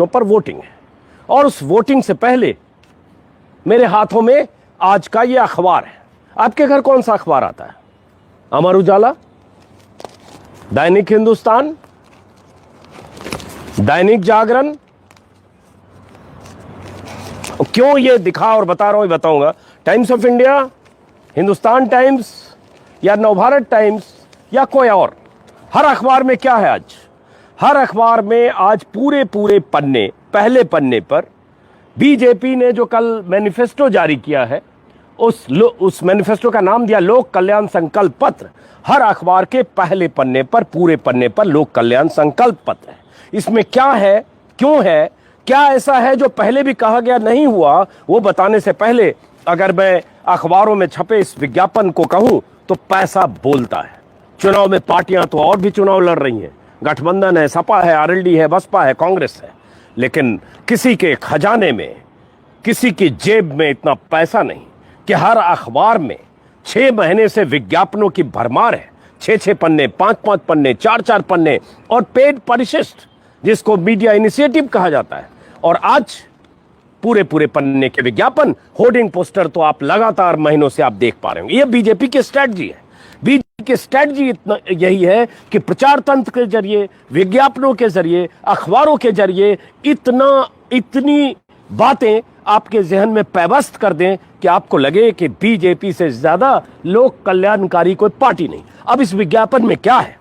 पर वोटिंग है और उस वोटिंग से पहले मेरे हाथों में आज का ये अखबार है। आपके घर कौन सा अखबार आता है? अमर उजाला, दैनिक हिंदुस्तान, दैनिक जागरण। क्यों ये दिखा और बता रहा हूं, बताऊंगा। Times of India, Hindustan times या नवभारत टाइम्स या कोई और। हर अखबार में क्या है आज? हर अखबार में आज पूरे पन्ने, पहले पन्ने पर बीजेपी ने जो कल मैनिफेस्टो जारी किया है, उस मैनिफेस्टो का नाम दिया लोक कल्याण संकल्प पत्र। हर अखबार के पहले पन्ने पर, पूरे पन्ने पर लोक कल्याण संकल्प पत्र है। इसमें क्या है, क्यों है, क्या ऐसा है जो पहले भी कहा गया नहीं हुआ, वो बताने से पहले अगर मैं अखबारों में छपे इस विज्ञापन को कहूं तो पैसा बोलता है। चुनाव में पार्टियां तो और भी चुनाव लड़ रही हैं, गठबंधन है, सपा है, आरएलडी है, बसपा है, कांग्रेस है, लेकिन किसी के खजाने में, किसी की जेब में इतना पैसा नहीं कि हर अखबार में 6 महीने से विज्ञापनों की भरमार है। 6 पन्ने, 5 पन्ने, 4 पन्ने और पेड परिशिष्ट, जिसको मीडिया इनिशिएटिव कहा जाता है। और आज पूरे पन्ने के विज्ञापन, होर्डिंग पोस्टर तो आप लगातार महीनों से आप देख पा रहे होंगे। ये बीजेपी की स्ट्रैटेजी है। बीजेपी की स्ट्रैटेजी इतना यही है कि प्रचार तंत्र के जरिए, विज्ञापनों के जरिए, अखबारों के जरिए इतनी बातें आपके जहन में पैबस्त कर दें कि आपको लगे कि बीजेपी से ज्यादा लोक कल्याणकारी कोई पार्टी नहीं। अब इस विज्ञापन में क्या है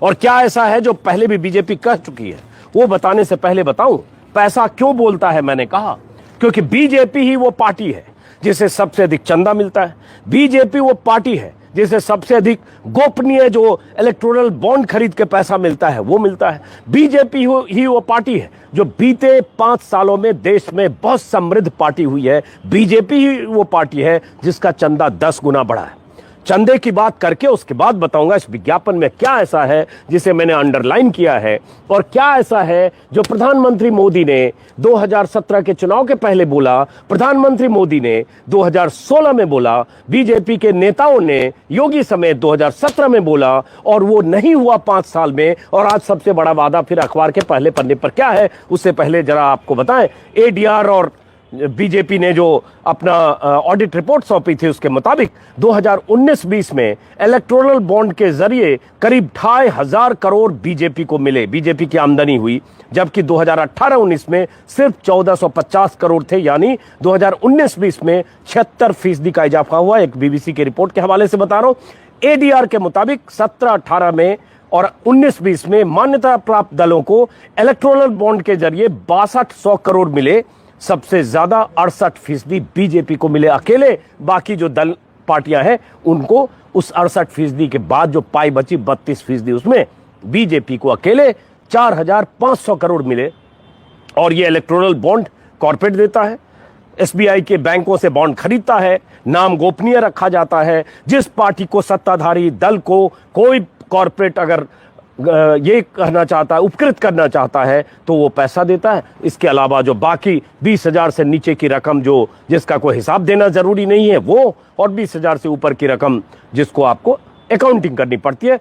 और क्या ऐसा है जो पहले भी बीजेपी कह चुकी है, वो बताने से पहले बताऊं पैसा क्यों बोलता है। मैंने कहा क्योंकि बीजेपी ही वो पार्टी है जिसे सबसे अधिक चंदा मिलता है। बीजेपी वो पार्टी है जिसे सबसे अधिक गोपनीय जो इलेक्टोरल बॉन्ड खरीद के पैसा मिलता है वो मिलता है। बीजेपी ही वो पार्टी है जो बीते 5 सालों में देश में बहुत समृद्ध पार्टी हुई है। बीजेपी ही वो पार्टी है जिसका चंदा 10 गुना बढ़ा है। चंदे की बात करके उसके बाद बताऊंगा इस विज्ञापन में क्या ऐसा है जिसे मैंने अंडरलाइन किया है और क्या ऐसा है जो प्रधानमंत्री मोदी ने 2017 के चुनाव के पहले बोला, प्रधानमंत्री मोदी ने 2016 में बोला, बीजेपी के नेताओं ने योगी समेत 2017 में बोला और वो नहीं हुआ 5 साल में। और आज सबसे बड़ा वादा फिर अखबार के पहले पन्ने पर क्या है, उससे पहले जरा आपको बताएं। एडीआर और बीजेपी ने जो अपना ऑडिट रिपोर्ट सौंपी थी उसके मुताबिक 2019-20 में इलेक्टोरल बॉन्ड के जरिए करीब 2,500 करोड़ बीजेपी को मिले, बीजेपी की आमदनी हुई, जबकि 2018-19 में सिर्फ 1450 करोड़ थे। यानी 2019-20 में 76% का इजाफा हुआ। एक बीबीसी की रिपोर्ट के हवाले से बता रहा हूं। एडीआर के मुताबिक 17-18 में और 19-20 में मान्यता प्राप्त दलों को इलेक्टोरल बॉन्ड के जरिए 6200 करोड़ मिले। सबसे ज्यादा 68% बीजेपी को मिले अकेले। बाकी जो दल पार्टियां हैं उनको उस 68% के बाद जो पाई बची 32%, उसमें बीजेपी को अकेले 4500 करोड़ मिले। और ये इलेक्टोरल बॉन्ड कॉर्पोरेट देता है, एसबीआई के बैंकों से बॉन्ड खरीदता है, नाम गोपनीय रखा जाता है। जिस पार्टी को, सत्ताधारी दल को कोई कॉर्पोरेट अगर ये कहना चाहता है, उपकृत करना चाहता है, तो वो पैसा देता है। इसके अलावा जो बाकी 20,000 से नीचे की रकम जिसका कोई हिसाब देना जरूरी नहीं है वो, और 20,000 से ऊपर की रकम जिसको आपको अकाउंटिंग करनी पड़ती है,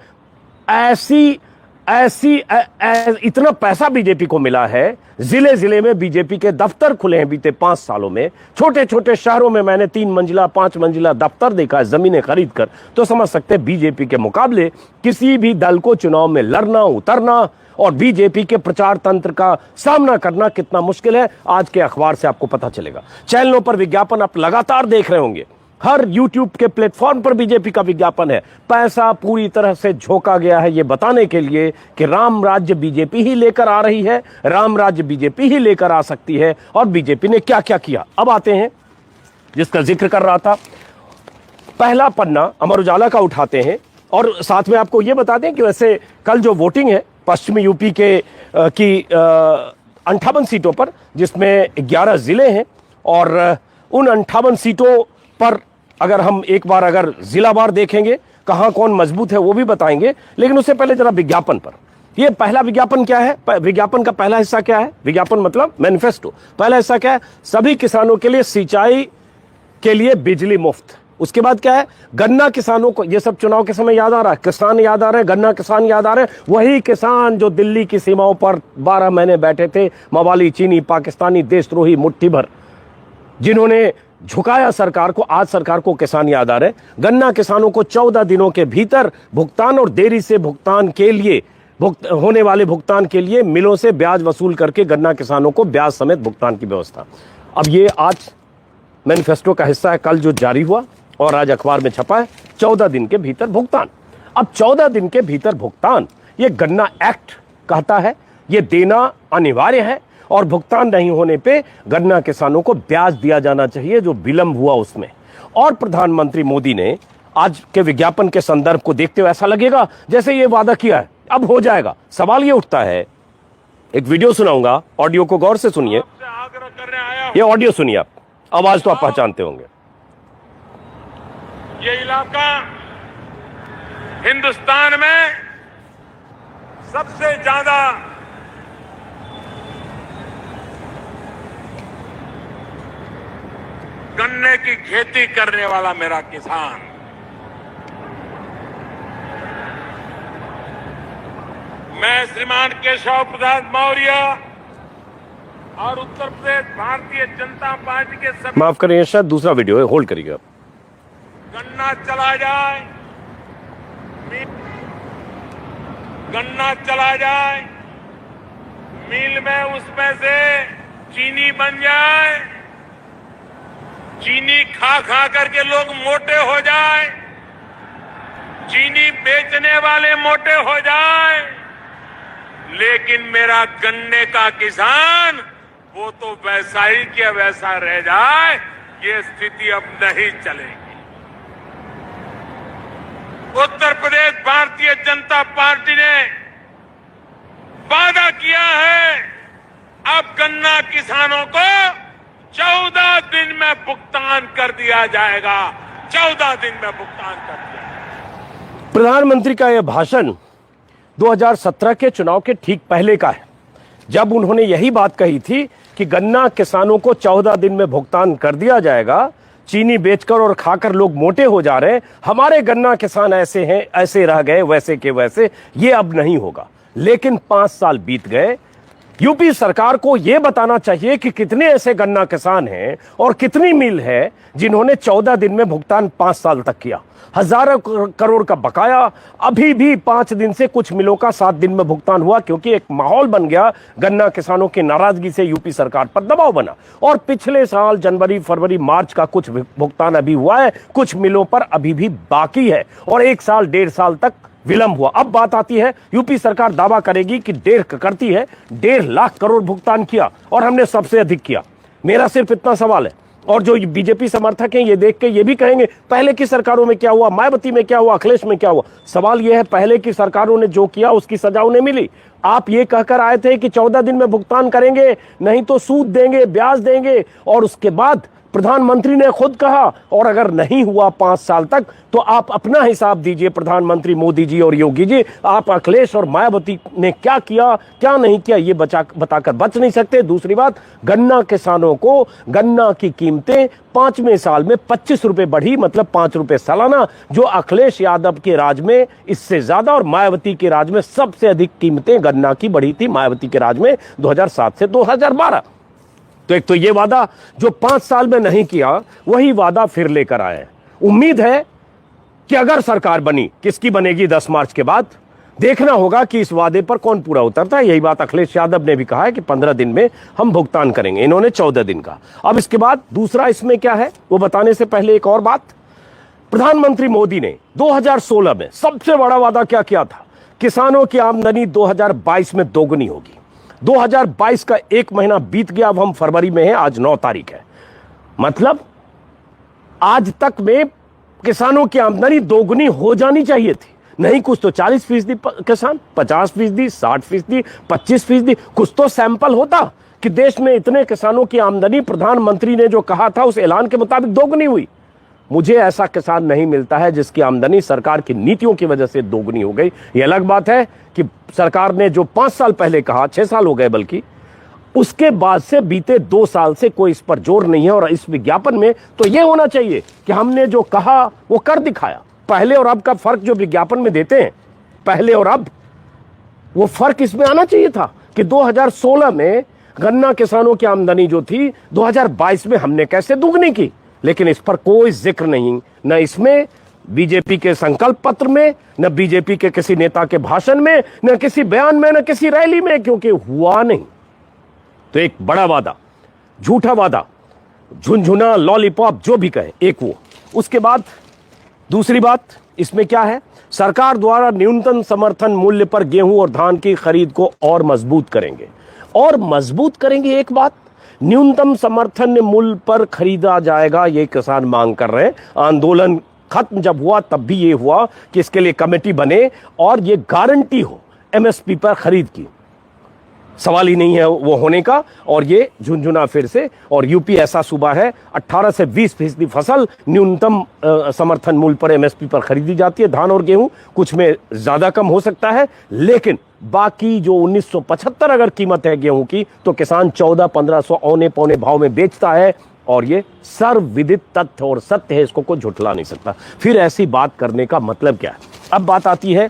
इतना पैसा बीजेपी को मिला है। जिले में बीजेपी के दफ्तर खुले हैं बीते 5 सालों में। छोटे शहरों में मैंने 3 मंजिला 5 मंजिला दफ्तर देखा है जमीनें खरीद कर। तो समझ सकते हैं बीजेपी के मुकाबले किसी भी दल को चुनाव में लड़ना, उतरना और बीजेपी के प्रचार तंत्र का सामना करना कितना मुश्किल है, आज के अखबार से आपको पता चलेगा। चैनलों पर विज्ञापन आप लगातार देख रहे होंगे, हर यूट्यूब के प्लेटफॉर्म पर बीजेपी का विज्ञापन है। पैसा पूरी तरह से झोंका गया है ये बताने के लिए कि राम राज्य बीजेपी ही लेकर आ रही है, राम राज्य बीजेपी ही लेकर आ सकती है। और बीजेपी ने क्या क्या किया, अब आते हैं जिसका जिक्र कर रहा था। पहला पन्ना अमर उजाला का उठाते हैं और साथ में आपको ये बता दें कि वैसे कल जो वोटिंग है पश्चिमी यूपी की 58 सीटों पर, जिसमें 11 जिले हैं, और उन 58 सीटों पर अगर हम एक बार अगर जिलावार देखेंगे कहां कौन मजबूत है वो भी बताएंगे। लेकिन उससे पहले जरा विज्ञापन पर। ये पहला विज्ञापन क्या है, विज्ञापन का पहला हिस्सा क्या है, विज्ञापन मतलब मैनिफेस्टो। पहला हिस्सा क्या है, सभी किसानों के लिए सिंचाई के लिए बिजली मुफ्त। उसके बाद क्या है, गन्ना किसानों को, ये सब चुनाव के समय याद आ रहा है, किसान याद आ रहे हैं, गन्ना किसान याद आ रहे हैं, वही किसान जो दिल्ली की सीमाओं पर 12 महीने बैठे थे, मवाली, चीनी, पाकिस्तानी, देशद्रोही मुट्ठी भर, जिन्होंने झुकाया सरकार को, आज सरकार को किसान याद आ रहे हैं। गन्ना किसानों को 14 दिनों के भीतर भुगतान और देरी से भुगतान के लिए होने वाले भुगतान के लिए मिलों से ब्याज वसूल करके गन्ना किसानों को ब्याज समेत भुगतान की व्यवस्था। अब ये आज मैनिफेस्टो का हिस्सा है, कल जो जारी हुआ और आज अखबार में छपा है, 14 दिन के भीतर भुगतान। अब 14 दिन के भीतर भुगतान, ये गन्ना एक्ट कहता है, ये देना अनिवार्य है और भुगतान नहीं होने पे गन्ना किसानों को ब्याज दिया जाना चाहिए जो विलंब हुआ उसमें। और प्रधानमंत्री मोदी ने आज के विज्ञापन के संदर्भ को देखते हुए ऐसा लगेगा जैसे ये वादा किया है अब हो जाएगा। सवाल ये उठता है, एक वीडियो सुनाऊंगा, ऑडियो को गौर से सुनिए, ये ऑडियो सुनिए आप, आवाज तो आप पहचानते होंगे। ये इलाका हिंदुस्तान में सबसे ज्यादा गन्ने की खेती करने वाला मेरा किसान, मैं श्रीमान केशव प्रसाद मौर्य और उत्तर प्रदेश भारतीय जनता पार्टी के सभी, माफ करिए शायद दूसरा वीडियो है, होल्ड करिएगा। गन्ना चला जाए, गन्ना चला जाए, मिल में उसमें से चीनी बन जाए, चीनी खा खा करके लोग मोटे हो जाए, चीनी बेचने वाले मोटे हो जाए, लेकिन मेरा गन्ने का किसान वो तो वैसा ही के वैसा रह जाए, ये स्थिति अब नहीं चलेगी। उत्तर प्रदेश भारतीय जनता पार्टी ने वादा किया है, अब गन्ना किसानों को 14 दिन में भुगतान कर दिया जाएगा, 14 दिन में भुगतान कर दिया जाएगा। प्रधानमंत्री का यह भाषण 2017 के चुनाव के ठीक पहले का है, जब उन्होंने यही बात कही थी कि गन्ना किसानों को 14 दिन में भुगतान कर दिया जाएगा, चीनी बेचकर और खाकर लोग मोटे हो जा रहे हैं, हमारे गन्ना किसान ऐसे हैं, ऐसे रह गए, वैसे के वैसे, ये अब नहीं होगा। लेकिन 5 साल बीत गए। यूपी सरकार को यह बताना चाहिए कि कितने ऐसे गन्ना किसान हैं और कितनी मिल है जिन्होंने 14 दिन में भुगतान 5 साल तक किया। हजारों करोड़ का बकाया, अभी भी 5 दिन से कुछ मिलों का 7 दिन में भुगतान हुआ, क्योंकि एक माहौल बन गया, गन्ना किसानों की नाराजगी से यूपी सरकार पर दबाव बना। और पिछले साल जनवरी, फरवरी, मार्च का कुछ भुगतान अभी हुआ है, कुछ मिलों पर अभी भी बाकी है और 1 साल 1.5 साल तक विलंब हुआ। अब बात आती है, यूपी सरकार दावा करेगी कि करती है 1.5 लाख करोड़ भुगतान किया और हमने सबसे अधिक किया। मेरा सिर्फ इतना सवाल है, और जो बीजेपी समर्थक हैं ये देख के ये भी कहेंगे पहले की सरकारों में क्या हुआ, मायावती में क्या हुआ, अखिलेश में क्या हुआ। सवाल ये है, पहले की सरकारों ने जो किया उसकी सजा उन्हें मिली। आप ये कहकर आए थे कि 14 दिन में भुगतान करेंगे, नहीं तो सूद देंगे, ब्याज देंगे, और उसके बाद प्रधानमंत्री ने खुद कहा, और अगर नहीं हुआ 5 साल तक तो आप अपना हिसाब दीजिए। प्रधानमंत्री मोदी जी और योगी जी, आप अखिलेश और मायावती ने क्या किया क्या नहीं किया ये बताकर बच नहीं सकते। दूसरी बात, गन्ना किसानों को गन्ना की कीमतें 5वें साल में 25 रुपए बढ़ी, मतलब 5 रुपए सालाना, जो अखिलेश यादव के राज में इससे ज्यादा और मायावती के राज में सबसे अधिक कीमतें गन्ना की बढ़ी थी। मायावती के राज में 2007 से 2012। तो एक तो ये वादा जो 5 साल में नहीं किया, वही वादा फिर लेकर आए हैं। उम्मीद है कि अगर सरकार बनी, किसकी बनेगी 10 मार्च के बाद, देखना होगा कि इस वादे पर कौन पूरा उतरता है। यही बात अखिलेश यादव ने भी कहा है कि 15 दिन में हम भुगतान करेंगे, इन्होंने 14 दिन का। अब इसके बाद दूसरा इसमें क्या है वो बताने से पहले एक और बात, प्रधानमंत्री मोदी ने 2016 में सबसे बड़ा वादा क्या किया था, किसानों की आमदनी 2022 में दोगुनी होगी। 2022 का 1 महीना बीत गया, अब हम फरवरी में हैं, आज 9 तारीख है, मतलब आज तक में किसानों की आमदनी दोगुनी हो जानी चाहिए थी। नहीं कुछ तो 40% किसान, 50%, 60%, 25%, कुछ तो सैंपल होता कि देश में इतने किसानों की आमदनी प्रधानमंत्री ने जो कहा था उस ऐलान के मुताबिक दोगुनी हुई। मुझे ऐसा किसान नहीं मिलता है जिसकी आमदनी सरकार की नीतियों की वजह से दोगुनी हो गई। यह अलग बात है कि सरकार ने जो 5 साल पहले कहा, 6 साल हो गए बल्कि, उसके बाद से बीते 2 साल से कोई इस पर जोर नहीं है। और इस विज्ञापन में तो यह होना चाहिए कि हमने जो कहा वो कर दिखाया। पहले और अब का फर्क जो विज्ञापन में देते हैं, पहले और अब, वो फर्क इसमें आना चाहिए था कि 2016 में गन्ना किसानों की आमदनी जो थी 2022 में हमने कैसे दुगनी की। लेकिन इस पर कोई जिक्र नहीं, न इसमें बीजेपी के संकल्प पत्र में, न बीजेपी के किसी नेता के भाषण में, न किसी बयान में, न किसी रैली में, क्योंकि हुआ नहीं। तो एक बड़ा वादा, झूठा वादा, झुनझुना, लॉलीपॉप, जो भी कहे, एक वो। उसके बाद दूसरी बात इसमें क्या है, सरकार द्वारा न्यूनतम समर्थन मूल्य पर गेहूं और धान की खरीद को और मजबूत करेंगे। और मजबूत करेंगे, एक बात, न्यूनतम समर्थन मूल्य पर खरीदा जाएगा, ये किसान मांग कर रहे हैं। आंदोलन खत्म जब हुआ तब भी ये हुआ कि इसके लिए कमेटी बने और ये गारंटी हो एमएसपी पर खरीद की। सवाल ही नहीं है वो होने का। और ये झुनझुना फिर से। और यूपी ऐसा सूबा है 18 से 20% फसल न्यूनतम समर्थन मूल्य पर एमएसपी पर खरीदी जाती है, धान और गेहूं। कुछ में ज्यादा कम हो सकता है, लेकिन बाकी जो 1975 अगर कीमत है गेहूं की, तो किसान 1400-1500 औने पौने भाव में बेचता है। और ये सर्वविदित तथ्य और सत्य है, इसको कोई झुठला नहीं सकता। फिर ऐसी बात करने का मतलब क्या है। अब बात आती है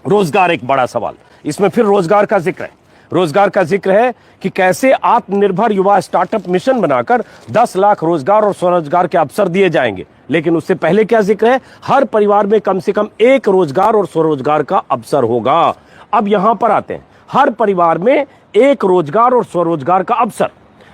रोजगार, एक बड़ा सवाल। इसमें फिर रोजगार का जिक्र है। रोजगार का जिक्र है कि कैसे आत्मनिर्भर युवा स्टार्टअप मिशन बनाकर 10 लाख रोजगार और स्वरोजगार के अवसर दिए जाएंगे। लेकिन उससे पहले क्या जिक्र है, हर परिवार में कम से कम एक रोजगार और स्वरोजगार का अवसर होगा। अब यहां पर आते हैं, हर परिवार में एक रोजगार और स्वरोजगार का अवसर।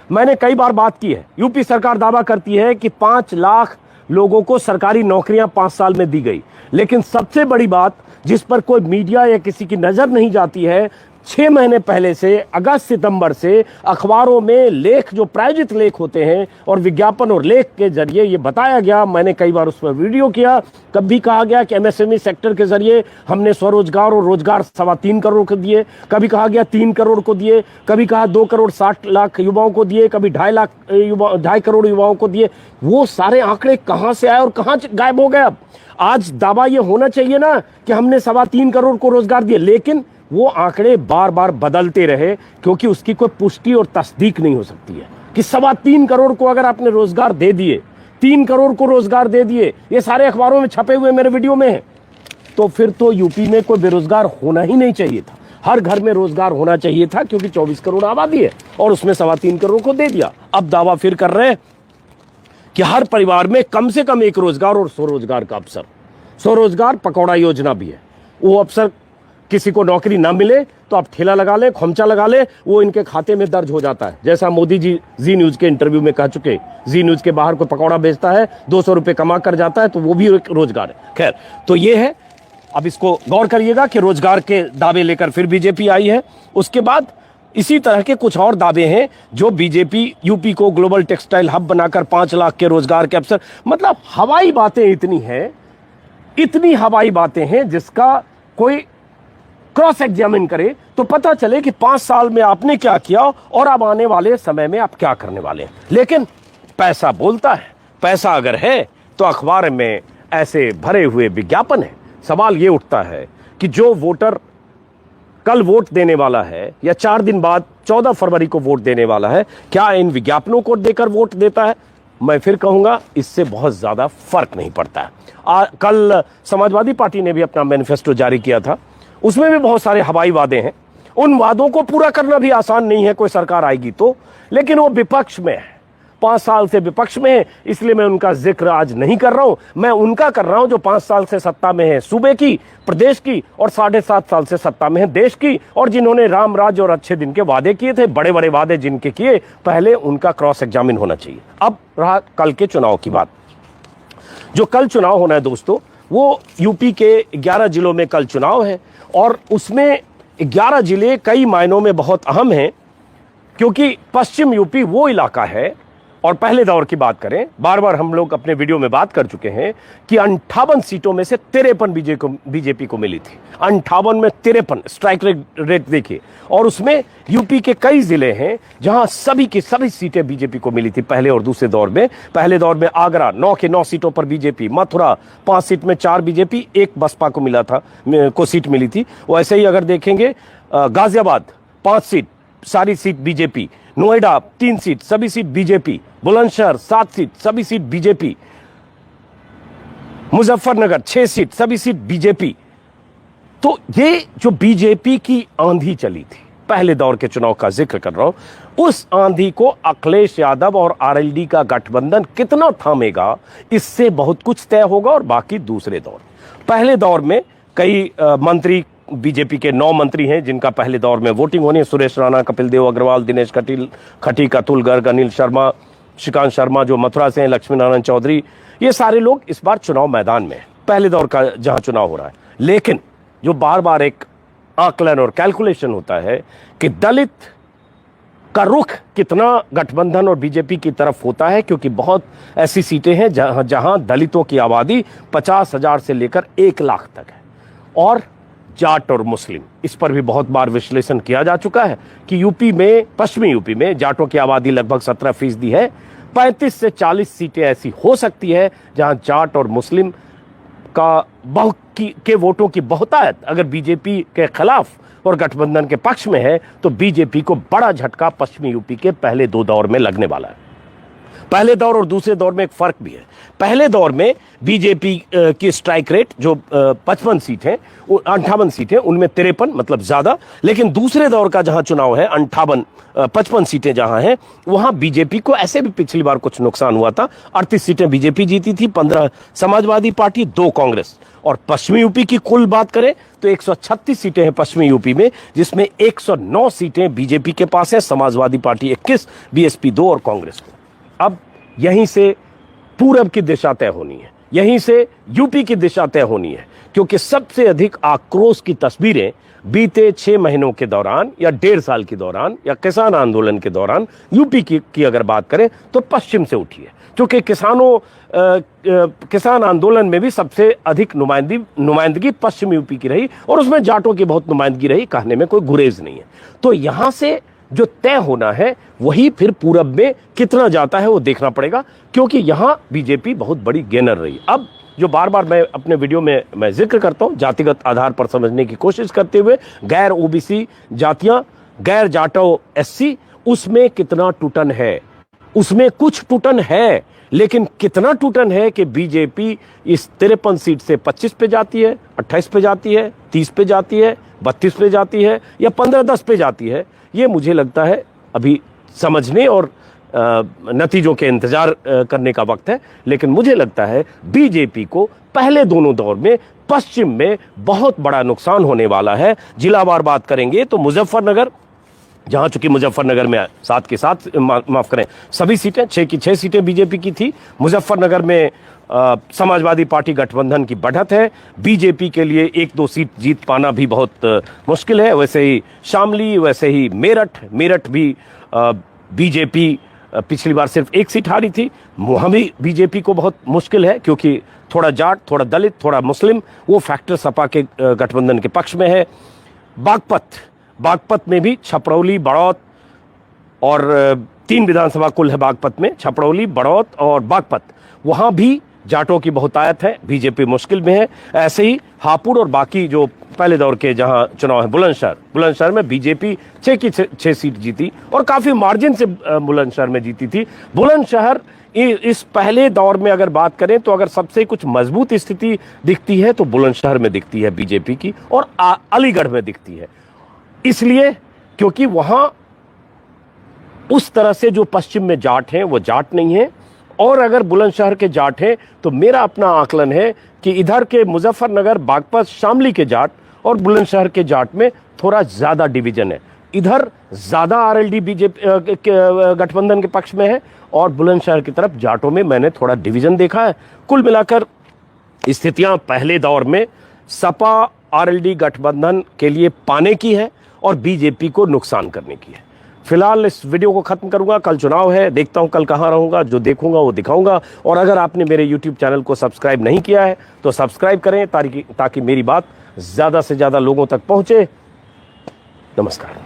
मैंने कई बार बात की है, यूपी सरकार दावा करती है कि 5 लाख लोगों को सरकारी नौकरियां 5 साल में दी गई। लेकिन सबसे बड़ी बात जिस पर कोई मीडिया या किसी की नजर नहीं जाती है, 6 महीने पहले से, अगस्त सितंबर से अखबारों में लेख, जो प्रायोजित लेख होते हैं और विज्ञापन और लेख के जरिए ये बताया गया, मैंने कई बार उस पर वीडियो किया, कभी कहा गया कि एमएसएमई सेक्टर के जरिए हमने स्वरोजगार और रोजगार 3.25 करोड़ को दिए, कभी कहा गया 3 करोड़ को दिए, कभी कहा 2 करोड़ 60 लाख युवाओं को दिए, कभी 2.5 करोड़ युवाओं को दिए। वो सारे आंकड़े कहां से आए और कहां गायब हो गए। अब आज दावा ये होना चाहिए ना कि हमने 3.25 करोड़ को रोजगार दिए, लेकिन वो आंकड़े बार बार बदलते रहे, क्योंकि उसकी कोई पुष्टि और तस्दीक नहीं हो सकती है कि 3.25 करोड़ को अगर आपने रोजगार दे दिए, 3 करोड़ को रोजगार दे दिए, ये सारे अखबारों में छपे हुए मेरे वीडियो में है, तो फिर तो यूपी में कोई बेरोजगार होना ही नहीं चाहिए था। हर घर में रोजगार होना चाहिए था, क्योंकि 24 करोड़ आबादी है और उसमें 3.25 करोड़ को दे दिया। अब दावा फिर कर रहे हैं कि हर परिवार में कम से कम एक रोजगार और स्वरोजगार का अवसर। स्वरोजगार पकौड़ा योजना भी है, वो अवसर किसी को नौकरी ना मिले तो आप ठेला लगा ले, खोमचा लगा ले, वो इनके खाते में दर्ज हो जाता है। जैसा मोदी जी जी न्यूज के इंटरव्यू में कह चुके, जी न्यूज के बाहर कोई पकौड़ा बेचता है, 200 रुपए कमा कर जाता है, तो वो भी एक रोजगार है। खैर, तो ये है। अब इसको गौर करिएगा कि रोजगार के दावे लेकर फिर बीजेपी आई है। उसके बाद इसी तरह के कुछ और दावे हैं जो बीजेपी यूपी को ग्लोबल टेक्सटाइल हब बनाकर 5 लाख के रोजगार के अवसर, मतलब हवाई बातें इतनी हैं, इतनी हवाई बातें हैं जिसका कोई क्रॉस एग्जामिन करे तो पता चले कि 5 साल में आपने क्या किया और अब आने वाले समय में आप क्या करने वाले हैं। लेकिन पैसा बोलता है, पैसा अगर है तो अखबार में ऐसे भरे हुए विज्ञापन है। सवाल ये उठता है कि जो वोटर कल वोट देने वाला है या 4 दिन बाद 14 फरवरी को वोट देने वाला है, क्या इन विज्ञापनों को देकर वोट देता है? मैं फिर कहूंगा इससे बहुत ज्यादा फर्क नहीं पड़ता है। कल समाजवादी पार्टी ने भी अपना मैनिफेस्टो जारी किया था, उसमें भी बहुत सारे हवाई वादे हैं। उन वादों को पूरा करना भी आसान नहीं है, कोई सरकार आएगी तो, लेकिन वो विपक्ष में है, 5 साल से विपक्ष में है, इसलिए मैं उनका जिक्र आज नहीं कर रहा हूं। मैं उनका कर रहा हूं जो 5 साल से सत्ता में है सूबे की, प्रदेश की, और 7.5 साल से सत्ता में है देश की, और जिन्होंने राम राज्य और अच्छे दिन के वादे किए थे, बड़े बड़े वादे जिनके किए, पहले उनका क्रॉस एग्जामिन होना चाहिए। अब रहा कल के चुनाव की बात। जो कल चुनाव होना है दोस्तों, वो यूपी के 11 जिलों में कल चुनाव है, और उसमें 11 जिले कई मायनों में बहुत अहम हैं, क्योंकि पश्चिम यूपी वो इलाका है। और पहले दौर की बात करें, बार बार हम लोग अपने वीडियो में बात कर चुके हैं कि 58 सीटों में से 53 बीजेपी को मिली थी। 58 में 53 स्ट्राइक रेट देखिए। और उसमें यूपी के कई जिले हैं जहां सभी की सभी सीटें बीजेपी को मिली थी पहले और दूसरे दौर में। पहले दौर में आगरा 9 के 9 सीटों पर बीजेपी, मथुरा 5 सीट में 4 बीजेपी, 1 बसपा को मिला था, को सीट मिली थी। वैसे ही अगर देखेंगे गाजियाबाद 5 सीट सारी सीट बीजेपी, नोएडा 3 सीट सभी सीट बीजेपी, बुलंदशहर 7 सीट सभी सीट बीजेपी, मुजफ्फरनगर 6 सीट सभी सीट बीजेपी। तो ये जो बीजेपी की आंधी चली थी, पहले दौर के चुनाव का जिक्र कर रहा हूं, उस आंधी को अखिलेश यादव और आरएलडी का गठबंधन कितना थामेगा, इससे बहुत कुछ तय होगा। और बाकी दूसरे दौर, पहले दौर में कई मंत्री, बीजेपी के 9 मंत्री हैं जिनका पहले दौर में वोटिंग होनी है। सुरेश राणा, कपिल देव अग्रवाल, दिनेश खटीक, अतुल गर्ग, अनिल शर्मा, श्रीकांत शर्मा जो मथुरा से हैं, लक्ष्मी नारायण चौधरी, ये सारे लोग इस बार चुनाव मैदान में हैं, पहले दौर का जहां चुनाव हो रहा है। लेकिन जो बार बार एक आकलन और कैलकुलेशन होता है कि दलित का रुख कितना गठबंधन और बीजेपी की तरफ होता है, क्योंकि बहुत ऐसी सीटें हैं जहां दलितों की आबादी 50,000 से लेकर 1 लाख तक है, और जाट और मुस्लिम, इस पर भी बहुत बार विश्लेषण किया जा चुका है कि यूपी में, पश्चिमी यूपी में जाटों की आबादी लगभग 17% है। 35 से 40 सीटें ऐसी हो सकती है जहां जाट और मुस्लिम का के वोटों की बहुतायत अगर बीजेपी के खिलाफ और गठबंधन के पक्ष में है, तो बीजेपी को बड़ा झटका पश्चिमी यूपी के पहले 2 दौर में लगने वाला है। पहले दौर और दूसरे दौर में एक फर्क भी है। पहले दौर में बीजेपी की स्ट्राइक रेट जो 55 सीट है, 58 सीटें, उनमें 53 मतलब ज्यादा। लेकिन दूसरे दौर का जहां चुनाव है, 55 सीटें जहां हैं, वहां बीजेपी को ऐसे भी पिछली बार कुछ नुकसान हुआ था। 38 सीटें बीजेपी जीती थी, 15 समाजवादी पार्टी, 2 कांग्रेस। और पश्चिमी यूपी की कुल बात करें तो 136 सीटें हैं पश्चिमी यूपी में, जिसमें 109 सीटें बीजेपी के पास है, समाजवादी पार्टी 21, बीएसपी 2 और कांग्रेस को। अब यहीं से पूरब की दिशा तय होनी है, यहीं से यूपी की दिशा तय होनी है, क्योंकि सबसे अधिक आक्रोश की तस्वीरें बीते 6 महीनों के दौरान या 1.5 साल के दौरान या किसान आंदोलन के दौरान यूपी की अगर बात करें तो पश्चिम से उठी है, क्योंकि किसान आंदोलन में भी सबसे अधिक नुमाइंदगी पश्चिम यूपी की रही, और उसमें जाटों की बहुत नुमाइंदगी रही, कहने में कोई गुरेज नहीं है। तो यहां से जो तय होना है वही फिर पूरब में कितना जाता है वो देखना पड़ेगा, क्योंकि यहां बीजेपी बहुत बड़ी गेनर रही। अब जो बार बार मैं अपने वीडियो में मैं जिक्र करता हूं, जातिगत आधार पर समझने की कोशिश करते हुए, गैर ओबीसी जातियां, गैर जाटो एससी, उसमें कितना टूटन है, उसमें कुछ टूटन है, लेकिन कितना टूटन है कि बीजेपी इस 53 सीट से 25 पे जाती है, 28 पे जाती है, 30 पे जाती है, 32 पे जाती है, या 15-10 पे जाती है, ये मुझे लगता है अभी समझने और नतीजों के इंतजार करने का वक्त है। लेकिन मुझे लगता है बीजेपी को पहले दोनों दौर में पश्चिम में बहुत बड़ा नुकसान होने वाला है। जिलावार बात करेंगे तो मुजफ्फरनगर, जहां चूंकि मुजफ्फरनगर में 7 के 7 माफ करें सभी सीटें, 6 की 6 सीटें बीजेपी की थी। मुजफ्फरनगर में समाजवादी पार्टी गठबंधन की बढ़त है, बीजेपी के लिए 1-2 सीट जीत पाना भी बहुत मुश्किल है। वैसे ही शामली, वैसे ही मेरठ भी बीजेपी पिछली बार सिर्फ 1 सीट हारी थी, वहां भी बीजेपी को बहुत मुश्किल है, क्योंकि थोड़ा जाट, थोड़ा दलित, थोड़ा मुस्लिम, वो फैक्टर सपा के गठबंधन के पक्ष में है। बागपत में भी छपरौली, बड़ौत और 3 विधानसभा कुल है बागपत में, छपरौली, बड़ौत और बागपत, वहां भी जाटों की बहुतायत है, बीजेपी मुश्किल में है। ऐसे ही हापुड़ और बाकी जो पहले दौर के जहां चुनाव है, बुलंदशहर में बीजेपी 6 की 6 सीट जीती और काफी मार्जिन से बुलंदशहर में जीती थी। बुलंदशहर इस पहले दौर में अगर बात करें तो अगर सबसे कुछ मजबूत स्थिति दिखती है तो बुलंदशहर में दिखती है बीजेपी की, और अलीगढ़ में दिखती है, इसलिए क्योंकि वहां उस तरह से जो पश्चिम में जाट हैं वो जाट नहीं है, और अगर बुलंदशहर के जाट हैं तो मेरा अपना आकलन है कि इधर के मुजफ्फरनगर, बागपत, शामली के जाट और बुलंदशहर के जाट में थोड़ा ज्यादा डिवीजन है। इधर ज्यादा आरएलडी बीजेपी गठबंधन के पक्ष में है, और बुलंदशहर की तरफ जाटों में मैंने थोड़ा डिवीजन देखा है। कुल मिलाकर स्थितियां पहले दौर में सपा आरएलडी गठबंधन के लिए पाने की है और बीजेपी को नुकसान करने की है। फिलहाल इस वीडियो को खत्म करूंगा, कल चुनाव है, देखता हूं कल कहां रहूंगा, जो देखूंगा वो दिखाऊंगा। और अगर आपने मेरे YouTube चैनल को सब्सक्राइब नहीं किया है तो सब्सक्राइब करें ताकि मेरी बात ज्यादा से ज्यादा लोगों तक पहुंचे। नमस्कार।